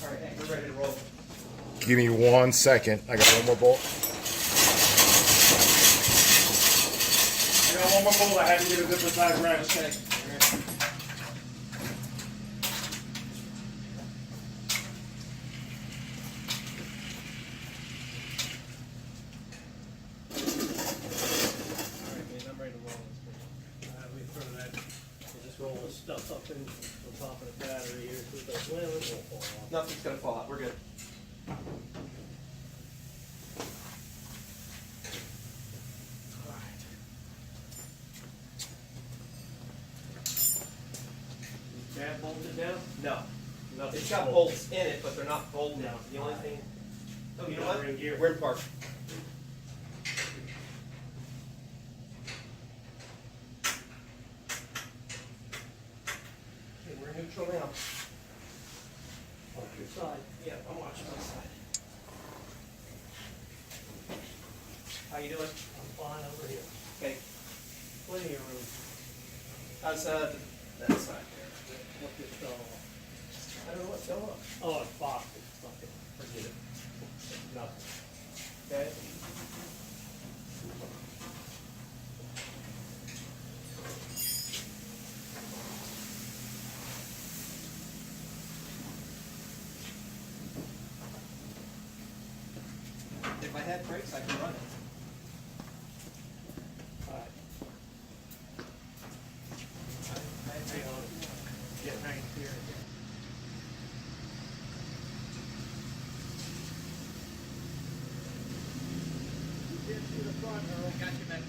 Alright, hey, we're ready to roll. Give me 1 second. I got one more bolt. I got one more bolt. I had to get a different size wrench. Okay. Roll the stuff up in on top of the battery here so the well won't fall off. Nothing's gonna fall out. We're good. That bolted down? No. Nothing. It's got bolts in it, but they're not bolted down. The only thing. Oh, you know what? We're in gear. We're in park. Okay, we're in neutral now. Watch your side. Yeah, I'm watching my side. How you doing? I'm fine over here. Okay. Plenty of room. How's that side there? What this fell off? I don't know what's going on. Oh, it's box. It's fucking. Forget it. Nothing. Okay. If I had brakes, I could run it. Alright. I Hang on. Get right here. Get to the front, Earl. got you, man.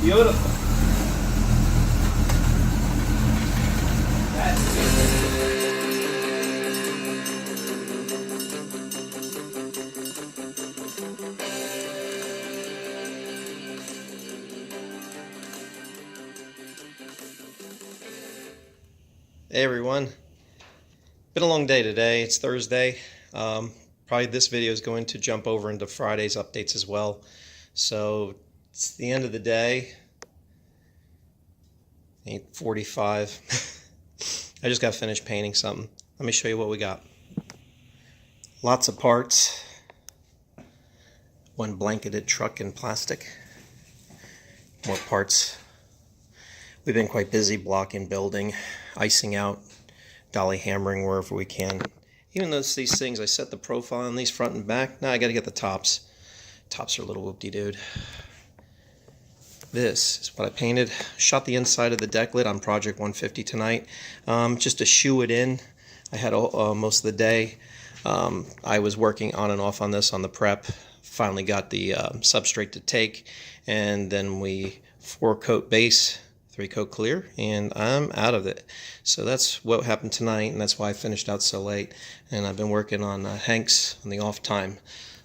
Beautiful. That's Hey everyone, been a long day today. It's Thursday. Probably this video is going to jump over into Friday's updates as well. So it's the end of the day. 8:45. I just got finished painting something. Let me show you what we got. Lots of parts. One blanketed truck in plastic. More parts. We've been quite busy blocking, building, icing out, dolly hammering wherever we can. Even though these things, I set the profile on these front and back. Now I got to get the tops. Tops are a little whoop-de-dood. This is what I painted. Shot the inside of the deck lid on Project 150 tonight, just to shoe it in. I had most of the day. I was working on and off on this on the prep. Finally got the substrate to take, and then we 4-coat base, 3-coat clear, and I'm out of it. So that's what happened tonight, and that's why I finished out so late. And I've been working on Hank's on the off time.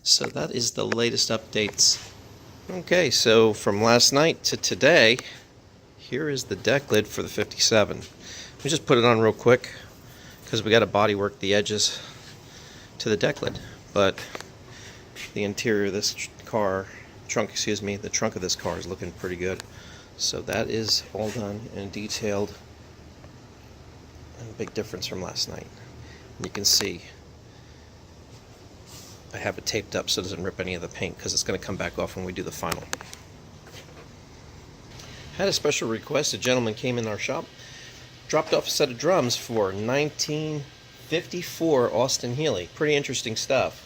So that is the latest updates. Okay, so from last night to today, here is the deck lid for the 57. Let me just put it on real quick because we got to body work the edges to the deck lid. But the interior of this car, the trunk of this car is looking pretty good. So that is all done and detailed, and a big difference from last night. And you can see I have it taped up so it doesn't rip any of the paint because it's going to come back off when we do the final. Had a special request. A gentleman came in our shop, dropped off a set of drums for 1954 Austin Healey. Pretty interesting stuff.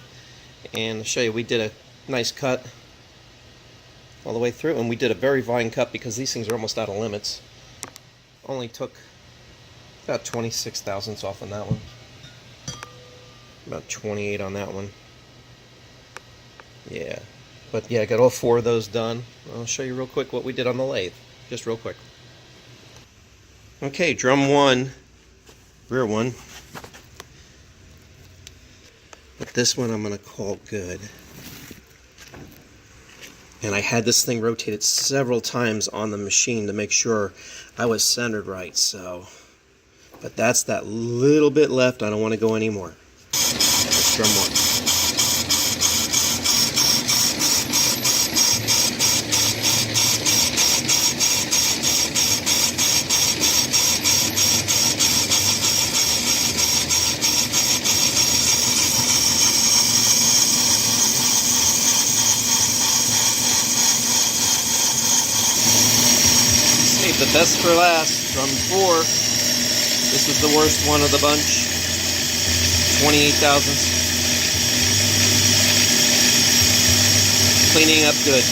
And I'll show you, we did a nice cut all the way through, and we did a very fine cut because these things are almost out of limits. Only took about 26 thousandths off on that one, about 28 on that one. Yeah, but yeah, I got all 4 of those done. I'll show you real quick what we did on the lathe, just real quick. Okay, drum 1, rear one, but this one I'm going to call good. And I had this thing rotated several times on the machine to make sure I was centered right, so. But that's that little bit left. I don't want to go anymore. That's drum 1. Save the best for last. Drum 4. This is the worst one of the bunch. 28 thousandths. Cleaning up good.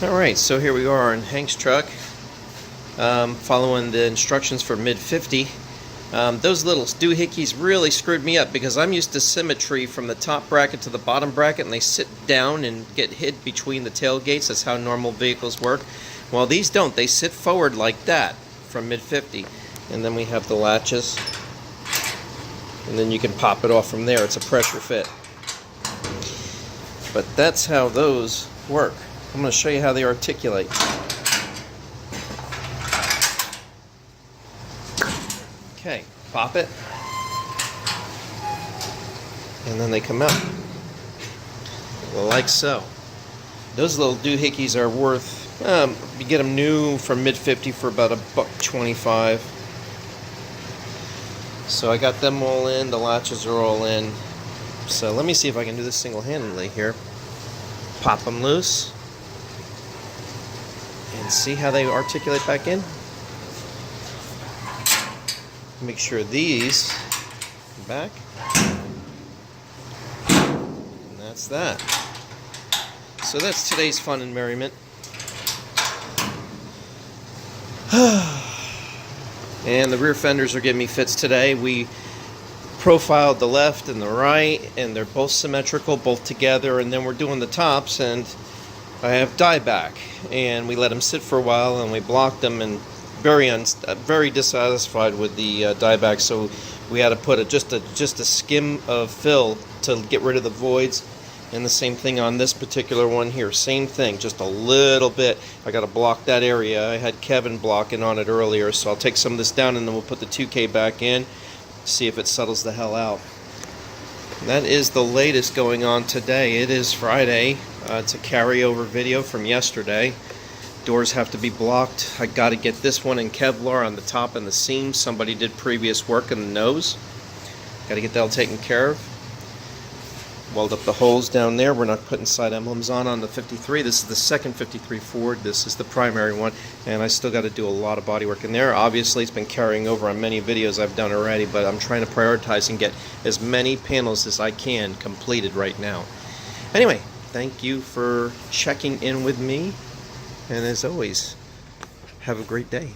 Alright, so here we are in Hank's truck, following the instructions for mid-50. Those little doohickeys really screwed me up because I'm used to symmetry from the top bracket to the bottom bracket, and they sit down and get hid between the tailgates. That's how normal vehicles work. Well, these don't. They sit forward like that from mid-50. And then we have the latches. And then you can pop it off from there. It's a pressure fit. But that's how those work. I'm going to show you how they articulate. Okay, pop it. And then they come out. Like so. Those little doohickeys are worth, you get them new from mid-50 for about $1.25. So I got them all in, the latches are all in. So let me see if I can do this single-handedly here. Pop them loose. And see how they articulate back in. Make sure these are back. And that's that. So that's today's fun and merriment. And the rear fenders are giving me fits today. We profiled the left and the right, and they're both symmetrical, both together, and then we're doing the tops, and I have dieback, and we let them sit for a while, and we blocked them, and very dissatisfied with the dieback, so we had to put just a skim of fill to get rid of the voids. And the same thing on this particular one here, same thing, just a little bit. I got to block that area. I had Kevin blocking on it earlier, so I'll take some of this down, and then we'll put the 2K back in, see if it settles the hell out. That is the latest going on today. It is Friday. It's a carryover video from yesterday. Doors have to be blocked. I got to get this one in Kevlar on the top and the seams. Somebody did previous work in the nose. Got to get that all taken care of. Weld up the holes down there. We're not putting side emblems on the 53. This is the second 53 Ford. This is the primary one, and I still got to do a lot of body work in there. Obviously, it's been carrying over on many videos I've done already, but I'm trying to prioritize and get as many panels as I can completed right now. Anyway, thank you for checking in with me, and as always, have a great day.